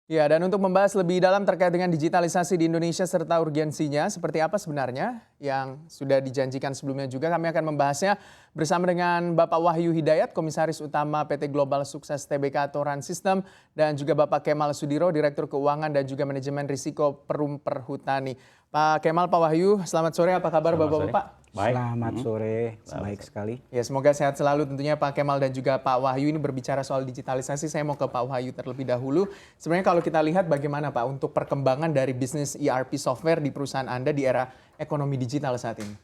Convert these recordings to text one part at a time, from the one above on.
Ya, dan untuk membahas lebih dalam terkait dengan digitalisasi di Indonesia serta urgensinya, seperti apa sebenarnya yang sudah dijanjikan sebelumnya juga, kami akan membahasnya bersama dengan Bapak Wahyu Hidayat, Komisaris Utama PT Global Sukses Tbk Toran System, dan juga Bapak Kemal Sudiro, Direktur Keuangan dan juga Manajemen Risiko Perum Perhutani. Pak Kemal, Pak Wahyu, selamat sore, apa kabar Selamat sore. Bapak-Bapak? Baik. Selamat sore, baik sekali. Ya, semoga sehat selalu tentunya Pak Kemal dan juga Pak Wahyu. Ini berbicara soal digitalisasi, saya mau ke Pak Wahyu terlebih dahulu. Sebenarnya kalau kita lihat bagaimana Pak untuk perkembangan dari bisnis ERP software di perusahaan Anda di era ekonomi digital saat ini?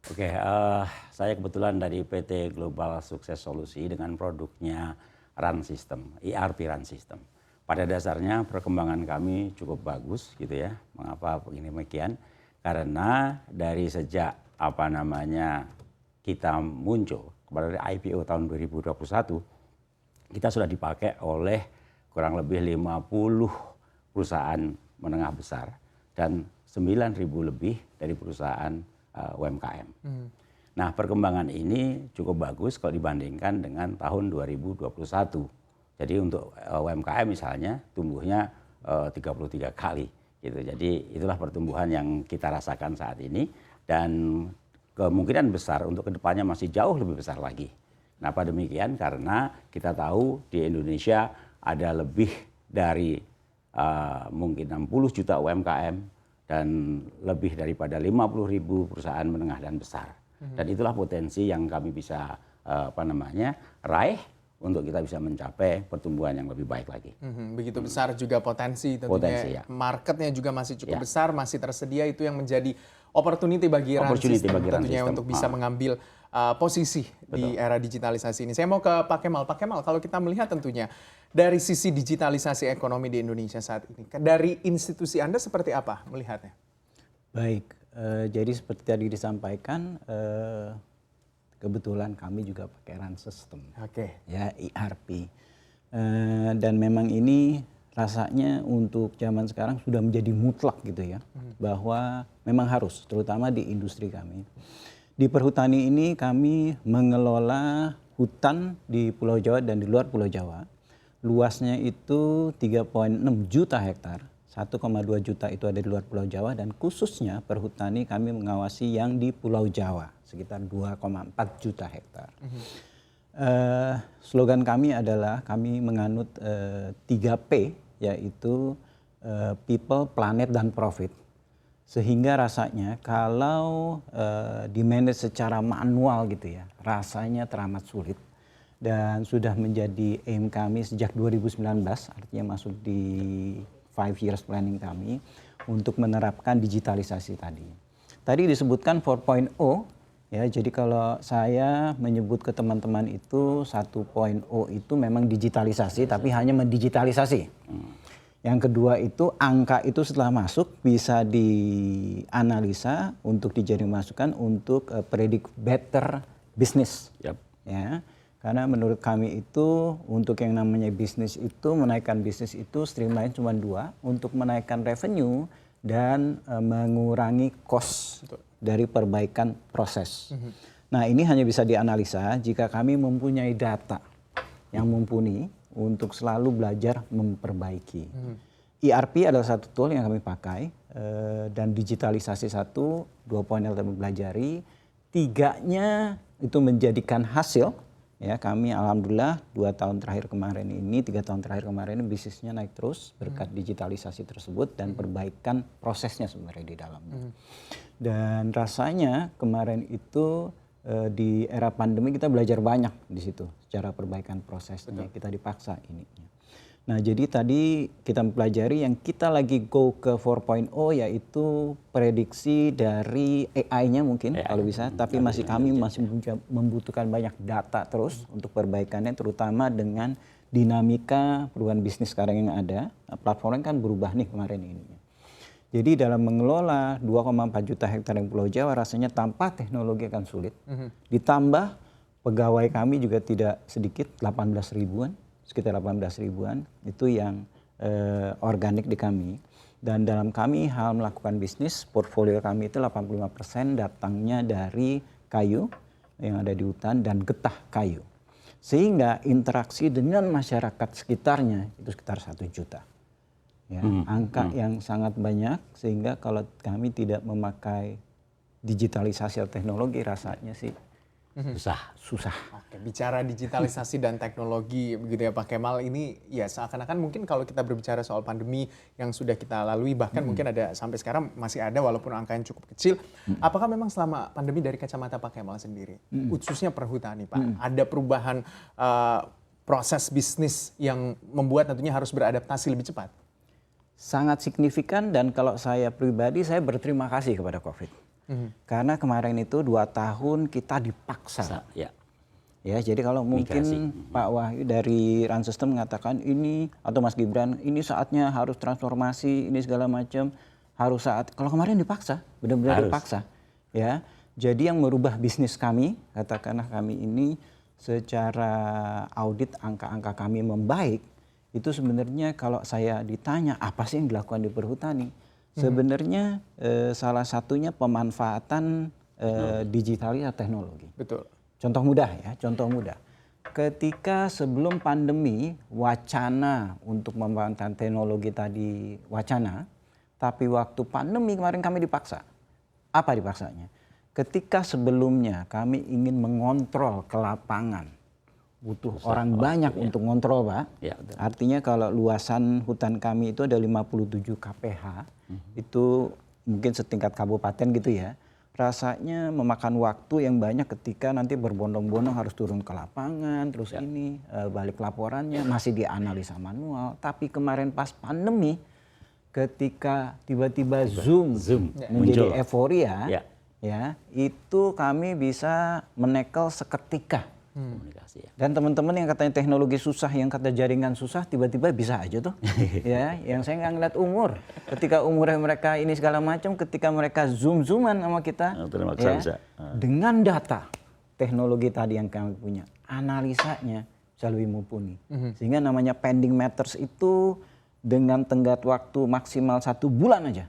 Oke, saya kebetulan dari PT Global Sukses Solusi dengan produknya Run System, ERP Run System. Pada dasarnya perkembangan kami cukup bagus gitu ya. Mengapa begini demikian? Karena dari sejak kita muncul kepada IPO tahun 2021, kita sudah dipakai oleh kurang lebih 50 perusahaan menengah besar dan 9.000 lebih dari perusahaan UMKM. Nah, perkembangan ini cukup bagus kalau dibandingkan dengan tahun 2021. Jadi untuk UMKM misalnya tumbuhnya 33 kali gitu. Jadi itulah pertumbuhan yang kita rasakan saat ini dan kemungkinan besar untuk kedepannya masih jauh lebih besar lagi. Kenapa demikian? Karena kita tahu di Indonesia ada lebih dari mungkin 60 juta UMKM dan lebih daripada 50.000 perusahaan menengah dan besar. Dan itulah potensi yang kami bisa raih untuk kita bisa mencapai pertumbuhan yang lebih baik lagi. Begitu besar juga potensi tentunya. Potensi, ya. Marketnya juga masih cukup besar, masih tersedia, itu yang menjadi opportunity bagi Run System tentunya untuk bisa mengambil posisi di era digitalisasi ini. Saya mau ke Pak Kemal. Pak Kemal, kalau kita melihat tentunya dari sisi digitalisasi ekonomi di Indonesia saat ini, dari institusi Anda seperti apa melihatnya? Baik, jadi seperti tadi disampaikan, kebetulan kami juga pakai Run System, ya ERP, dan memang ini rasanya untuk zaman sekarang sudah menjadi mutlak gitu ya, bahwa memang harus, terutama di industri kami. Di perhutani ini kami mengelola hutan di Pulau Jawa dan di luar Pulau Jawa. Luasnya itu 3,6 juta hektar, 1,2 juta itu ada di luar Pulau Jawa, dan khususnya perhutani kami mengawasi yang di Pulau Jawa, sekitar 2,4 juta hektar. Slogan kami adalah kami menganut 3P, yaitu people, planet, dan profit. Sehingga rasanya kalau di-manage secara manual gitu ya, rasanya teramat sulit. Dan sudah menjadi aim kami sejak 2019, artinya masuk di 5 years planning kami untuk menerapkan digitalisasi tadi. Tadi disebutkan 4.0, ya, jadi kalau saya menyebut ke teman-teman itu 1.0 itu memang digitalisasi, tapi hanya mendigitalisasi. Yang kedua itu angka itu setelah masuk bisa dianalisa untuk dijadikan masukan untuk predict better business. Ya. Karena menurut kami itu untuk yang namanya bisnis itu, menaikkan bisnis itu streamline cuma dua, untuk menaikkan revenue dan mengurangi cost dari perbaikan proses. Nah, ini hanya bisa dianalisa jika kami mempunyai data yang mumpuni untuk selalu belajar memperbaiki. ERP adalah satu tool yang kami pakai, dan digitalisasi 2.0 kami pelajari, 3-nya itu menjadikan hasil. Ya, kami alhamdulillah 3 tahun terakhir kemarin ini bisnisnya naik terus berkat digitalisasi tersebut dan perbaikan prosesnya sebenarnya di dalamnya. Dan rasanya kemarin itu di era pandemi kita belajar banyak di situ secara perbaikan prosesnya. Kita dipaksa ininya. Nah, jadi tadi kita mempelajari yang kita lagi go ke 4.0 yaitu prediksi dari AI-nya mungkin kalau bisa, tapi kami masih membutuhkan banyak data terus untuk perbaikannya, terutama dengan dinamika perubahan bisnis sekarang yang ada. Platformnya kan berubah nih kemarin ini. Jadi dalam mengelola 2,4 juta hektar yang Pulau Jawa rasanya tanpa teknologi akan sulit. Ditambah pegawai kami juga tidak sedikit, 18 ribuan. Sekitar 18 ribuan itu yang organik di kami. Dan dalam kami hal melakukan bisnis, portfolio kami itu 85% datangnya dari kayu yang ada di hutan dan getah kayu. Sehingga interaksi dengan masyarakat sekitarnya itu sekitar 1 juta. ya, angka yang sangat banyak, sehingga kalau kami tidak memakai digitalisasi atau teknologi rasanya sih susah. Oke, bicara digitalisasi dan teknologi begitu ya Pak Kemal, ini ya seakan-akan mungkin kalau kita berbicara soal pandemi yang sudah kita lalui, bahkan mungkin ada sampai sekarang masih ada walaupun angkanya cukup kecil. Apakah memang selama pandemi dari kacamata Pak Kemal sendiri, khususnya perhutani Pak, ada perubahan proses bisnis yang membuat tentunya harus beradaptasi lebih cepat? Sangat signifikan, dan kalau saya pribadi saya berterima kasih kepada COVID. Karena kemarin itu 2 tahun kita dipaksa. Ya. Ya, jadi kalau mungkin Pak Wahyu dari Run System mengatakan ini, atau Mas Gibran, ini saatnya harus transformasi, ini segala macam, harus saat. Kalau kemarin dipaksa, benar-benar dipaksa. Ya, jadi yang merubah bisnis kami, katakanlah kami ini secara audit angka-angka kami membaik, itu sebenarnya kalau saya ditanya apa sih yang dilakukan di perhutani, sebenarnya salah satunya pemanfaatan digitalisasi teknologi. Betul. Contoh mudah ya, contoh mudah. Ketika sebelum pandemi wacana untuk memanfaatkan teknologi tadi wacana, tapi waktu pandemi kemarin kami dipaksa. Apa dipaksanya? Ketika sebelumnya kami ingin mengontrol ke lapangan, butuh orang banyak untuk ngontrol, Pak. Ya, artinya kalau luasan hutan kami itu ada 57 kph, itu mungkin setingkat kabupaten gitu ya. Rasanya memakan waktu yang banyak ketika nanti berbondong-bondong harus turun ke lapangan, terus ini balik laporannya masih dianalisa manual. Tapi kemarin pas pandemi, ketika tiba-tiba Zoom menjadi muncul. euforia, ya itu kami bisa menekel seketika. Komunikasi ya. Dan teman-teman yang katanya teknologi susah, yang kata jaringan susah, tiba-tiba bisa aja tuh. Ya, yang saya nggak ngeliat umur. Ketika umurnya mereka ini segala macam, ketika mereka zoom-zooman sama kita, ya, dengan data teknologi tadi yang kami punya, analisanya bisa lebih mumpuni. Sehingga namanya pending matters itu dengan tenggat waktu maksimal 1 bulan aja,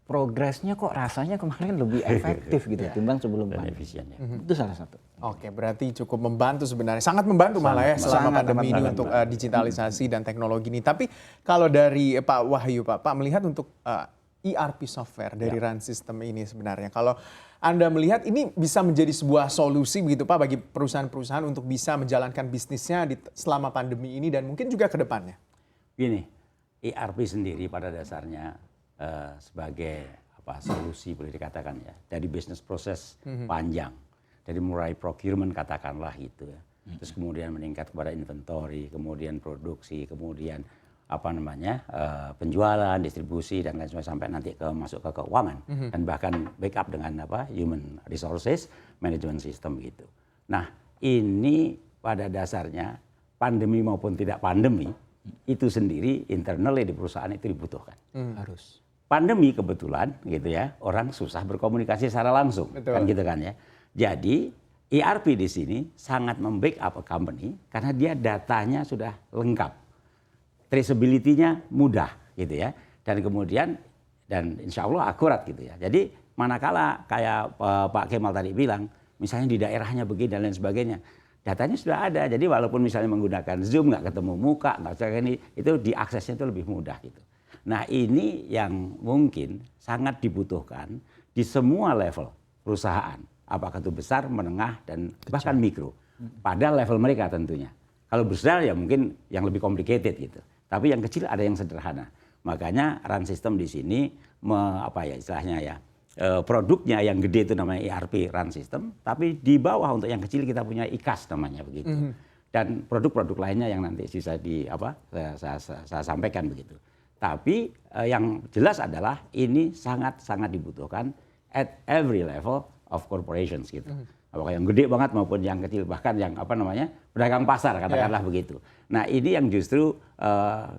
progresnya kok rasanya kemarin lebih efektif gitu timbang sebelum pandemi. Efisien ya. Itu salah satu. Oke, berarti cukup membantu sebenarnya. Sangat membantu malah ya selama pandemi ini untuk membantu. digitalisasi dan teknologi ini. Tapi kalau dari Pak Wahyu, Pak melihat untuk ERP software dari Run System ini sebenarnya, kalau Anda melihat ini bisa menjadi sebuah solusi begitu Pak bagi perusahaan-perusahaan untuk bisa menjalankan bisnisnya selama pandemi ini dan mungkin juga ke depannya? Gini, ERP sendiri pada dasarnya sebagai solusi boleh dikatakan ya dari bisnis proses panjang, dari mulai procurement katakanlah gitu ya, terus kemudian meningkat kepada inventory, kemudian produksi, kemudian penjualan, distribusi dan lain sebagainya sampai nanti masuk ke keuangan dan bahkan backup dengan human resources management system gitu. Nah ini pada dasarnya pandemi maupun tidak pandemi itu sendiri internally di perusahaan itu dibutuhkan. Harus. Pandemi kebetulan gitu ya, orang susah berkomunikasi secara langsung. Betul. Kan gitu kan ya. Jadi ERP di sini sangat membackup company karena dia datanya sudah lengkap. Traceability-nya mudah gitu ya. Dan kemudian dan insya Allah akurat gitu ya. Jadi manakala kayak Pak Kemal tadi bilang, misalnya di daerahnya begini dan lain sebagainya, datanya sudah ada. Jadi walaupun misalnya menggunakan Zoom, nggak ketemu muka, nggak sebagainya, itu diaksesnya itu lebih mudah gitu. Nah ini yang mungkin sangat dibutuhkan di semua level perusahaan. Apakah itu besar, menengah, dan bahkan mikro. Pada level mereka tentunya. Kalau besar ya mungkin yang lebih complicated gitu. Tapi yang kecil ada yang sederhana. Makanya Run System di sini istilahnya ya, produknya yang gede itu namanya ERP Run System. Tapi di bawah untuk yang kecil kita punya IKAS namanya begitu. Dan produk-produk lainnya yang nanti bisa saya sampaikan begitu. Tapi yang jelas adalah ini sangat-sangat dibutuhkan at every level of corporations gitu. Apakah yang gede banget maupun yang kecil, bahkan yang pedagang pasar katakanlah begitu. Nah ini yang justru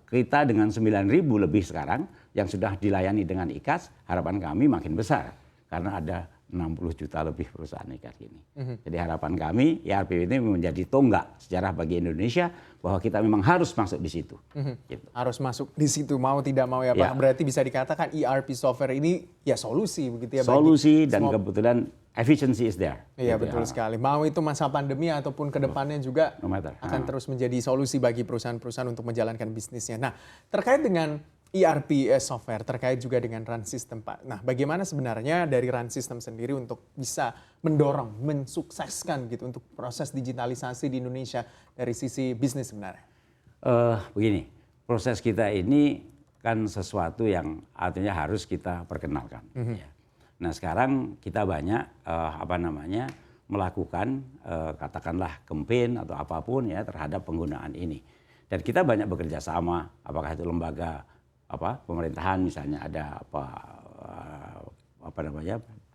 kita dengan 9.000 lebih sekarang yang sudah dilayani dengan IKAS, harapan kami makin besar. Karena ada 60 juta lebih perusahaan IKAS ini. Jadi harapan kami ERP ini menjadi tonggak sejarah bagi Indonesia bahwa kita memang harus masuk di situ. Gitu. Harus masuk di situ mau tidak mau ya Pak. Ya. Berarti bisa dikatakan ERP software ini ya solusi begitu ya. Solusi bagi dan semua. kebetulan efficiency is there. Iya gitu betul ya. sekali. Mau itu masa pandemi ataupun ke depannya juga No matter. akan terus menjadi solusi bagi perusahaan-perusahaan untuk menjalankan bisnisnya. Nah terkait dengan ERP software terkait juga dengan run system, Pak. Nah, bagaimana sebenarnya dari run system sendiri untuk bisa mendorong, mensukseskan gitu untuk proses digitalisasi di Indonesia dari sisi bisnis sebenarnya? Begini, proses kita ini kan sesuatu yang artinya harus kita perkenalkan. Ya. Nah, sekarang kita banyak melakukan katakanlah campaign atau apapun ya terhadap penggunaan ini. Dan kita banyak bekerja sama, apakah itu lembaga pemerintahan misalnya ada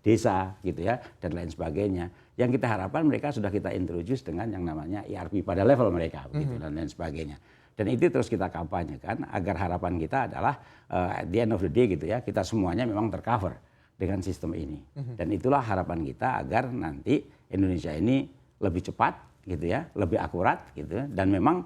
desa gitu ya dan lain sebagainya. Yang kita harapkan mereka sudah kita introduce dengan yang namanya ERP pada level mereka begitu dan lain sebagainya. Dan itu terus kita kampanyekan agar harapan kita adalah at the end of the day gitu ya, kita semuanya memang tercover dengan sistem ini. Dan itulah harapan kita agar nanti Indonesia ini lebih cepat gitu ya, lebih akurat gitu ya, dan memang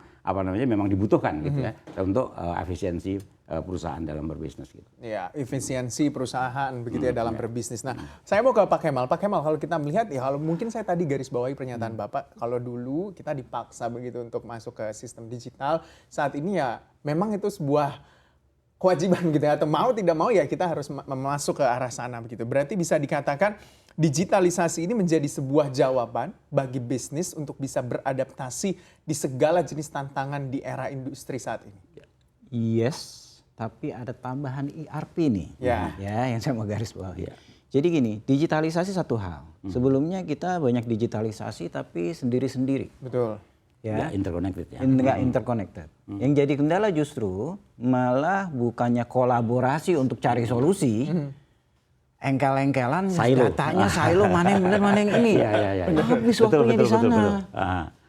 memang dibutuhkan gitu ya untuk efisiensi perusahaan dalam berbisnis gitu. Ya, efisiensi perusahaan begitu ya dalam berbisnis. Nah, saya mau ke Pak Kemal. Pak Kemal, kalau kita melihat ya kalau mungkin saya tadi garis bawahi pernyataan Bapak, kalau dulu kita dipaksa begitu untuk masuk ke sistem digital, saat ini ya memang itu sebuah kewajiban gitu ya, atau mau tidak mau ya kita harus masuk ke arah sana begitu. Berarti bisa dikatakan digitalisasi ini menjadi sebuah jawaban bagi bisnis untuk bisa beradaptasi di segala jenis tantangan di era industri saat ini. Yes. Tapi ada tambahan ERP nih, ya yang saya mau garis bawahi. Jadi gini, digitalisasi satu hal. Sebelumnya kita banyak digitalisasi tapi sendiri-sendiri. Betul. Ya, interconnected ya. Nggak interconnected. Yang jadi kendala justru malah bukannya kolaborasi untuk cari solusi, engkel-engkelan datanya silo mana yang benar mana yang ini. Habis waktunya di sana.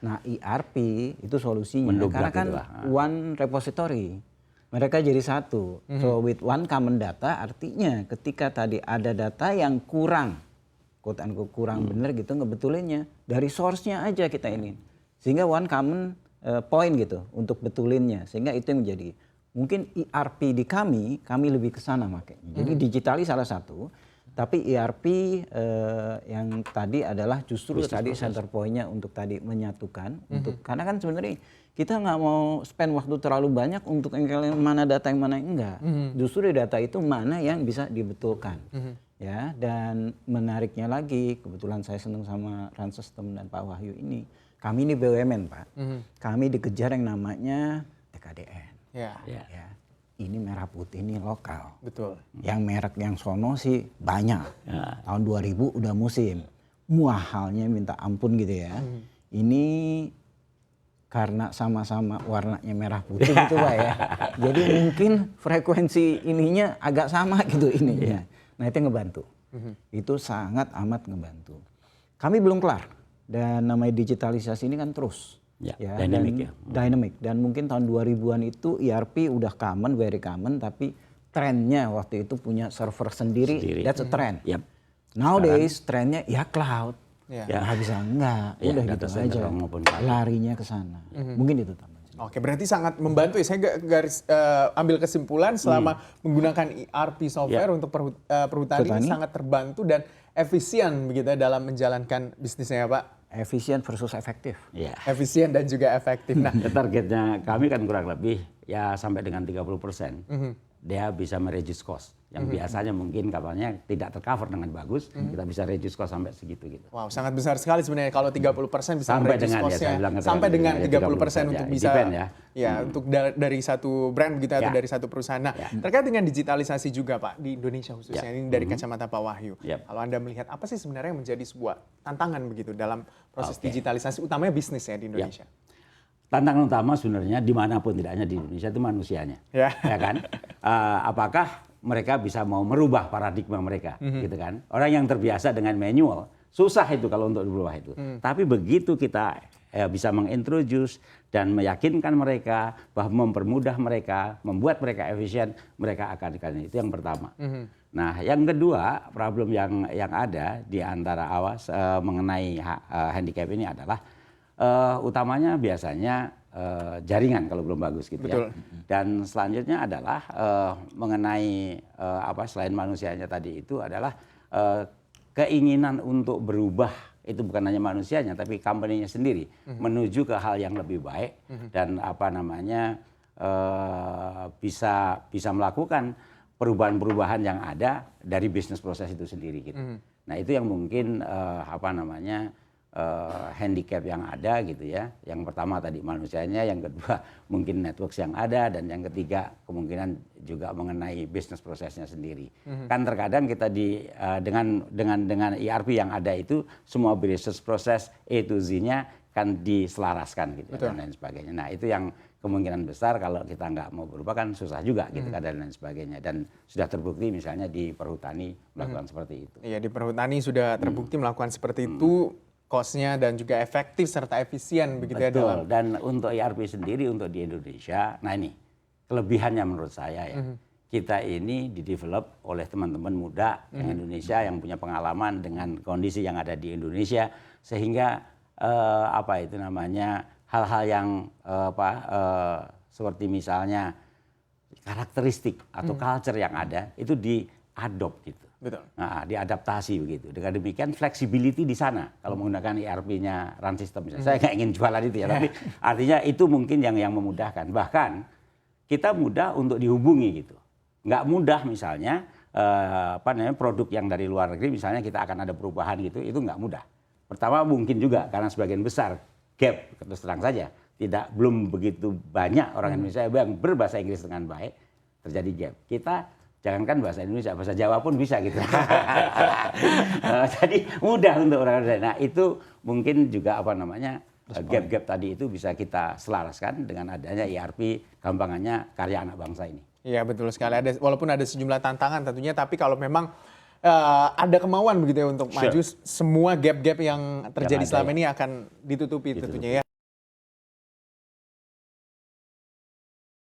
Nah, ERP itu solusinya. Karena kan one repository. Mereka jadi satu. So with one common data artinya ketika tadi ada data yang kurang, quote unquote kurang benar gitu ngebetulinnya dari source-nya aja kita ini. Sehingga one common point gitu untuk betulinnya. Sehingga itu yang menjadi mungkin ERP di kami lebih ke sana makanya. Jadi digitali salah satu, tapi ERP yang tadi adalah justru tadi center point-nya untuk tadi menyatukan untuk karena kan sebenarnya kita nggak mau spend waktu terlalu banyak untuk yang mana data yang mana yang enggak. Justru di data itu mana yang bisa dibetulkan. Ya, dan menariknya lagi, kebetulan saya senang sama Run System dan Pak Wahyu ini. Kami ini BUMN, Pak. Kami dikejar yang namanya TKDN. Ya. Ini merah putih ini lokal. Betul. Yang merek yang sono sih banyak. Tahun 2000 udah musim. Muahalnya minta ampun gitu ya. Ini karena sama-sama warnanya merah putih gitu Pak ya. Jadi mungkin frekuensi ininya agak sama gitu ininya. Nah itu ngebantu. Itu sangat amat ngebantu. Kami belum kelar. Dan namanya digitalisasi ini kan terus. Dynamic. Dan mungkin tahun 2000-an itu ERP udah common, very common. Tapi trennya waktu itu punya server sendiri. That's a trend. Nowadays trennya ya cloud. Nggak bisa enggak, udah gitu aja. Larinya ke sana. Mungkin itu tambahan. Oke, berarti sangat membantu ya. Saya garis ambil kesimpulan selama menggunakan ERP software untuk perhutani ini sangat terbantu dan efisien begitu dalam menjalankan bisnisnya ya Pak. Efisien versus efektif. Efisien dan juga efektif. Nah, targetnya kami kan kurang lebih ya sampai dengan 30%. Dia bisa mereduce cost. Yang biasanya mungkin kapalnya tidak tercover dengan bagus, kita bisa reduce cost sampai segitu gitu. Wow, sangat besar sekali sebenarnya kalau 30% bisa reduce cost-nya. Sampai dengan 30% untuk bisa untuk dari satu brand begitu atau dari satu perusahaan. Nah, terkait dengan digitalisasi juga Pak di Indonesia khususnya ini dari kacamata Pak Wahyu. Kalau Anda melihat apa sih sebenarnya yang menjadi sebuah tantangan begitu dalam proses digitalisasi utamanya bisnis ya di Indonesia? Tantangan utama sebenarnya dimanapun tidak hanya di Indonesia itu manusianya, ya kan? Apakah mereka bisa mau merubah paradigma mereka, gitu kan? Orang yang terbiasa dengan manual susah itu kalau untuk berubah itu. Tapi begitu kita bisa mengintroduce dan meyakinkan mereka bahwa mempermudah mereka, membuat mereka efisien, mereka akan itu yang pertama. Nah, yang kedua problem yang ada di antara mengenai handicap ini adalah utamanya biasanya jaringan kalau belum bagus gitu. Betul. Ya. Dan selanjutnya adalah mengenai selain manusianya tadi itu adalah keinginan untuk berubah itu bukan hanya manusianya tapi company-nya sendiri menuju ke hal yang lebih baik dan bisa melakukan perubahan-perubahan yang ada dari bisnis proses itu sendiri gitu. Nah itu yang mungkin handicap yang ada gitu ya. Yang pertama tadi manusianya, yang kedua mungkin networks yang ada, dan yang ketiga kemungkinan juga mengenai bisnis prosesnya sendiri. Kan terkadang kita dengan ERP yang ada itu semua bisnis proses A to Z-nya kan diselaraskan gitu dan lain sebagainya. Nah itu yang kemungkinan besar kalau kita nggak mau berubah kan susah juga gitu kan dan lain sebagainya. Dan sudah terbukti misalnya di perhutani melakukan seperti itu. Iya, di perhutani sudah terbukti melakukan seperti itu, cost-nya dan juga efektif serta efisien begitu ya dalam. Dan untuk ERP sendiri untuk di Indonesia, nah ini kelebihannya menurut saya ya. Kita ini didevelop oleh teman-teman muda yang Indonesia yang punya pengalaman dengan kondisi yang ada di Indonesia, sehingga hal-hal yang seperti misalnya karakteristik atau culture yang ada itu diadopt gitu. Betul. Nah, diadaptasi begitu. Dengan demikian flexibility di sana kalau menggunakan ERP-nya Run System misalnya. Saya nggak ingin jualan itu ya, tapi artinya itu mungkin yang memudahkan. Bahkan kita mudah untuk dihubungi gitu. Nggak mudah misalnya produk yang dari luar negeri misalnya kita akan ada perubahan gitu, itu nggak mudah. Pertama mungkin juga karena sebagian besar gap, terus terang saja belum begitu banyak orang Indonesia yang berbahasa Inggris dengan baik, terjadi gap. Kita jangankan bahasa Indonesia, bahasa Jawa pun bisa gitu. Jadi mudah untuk orang Indonesia. Nah itu mungkin juga gap-gap tadi itu bisa kita selaraskan dengan adanya ERP, gampangannya karya anak bangsa ini. Iya betul sekali. Walaupun ada sejumlah tantangan tentunya, tapi kalau memang ada kemauan begitu ya untuk maju, semua gap-gap yang terjadi selama ini akan ditutupi tentunya ya.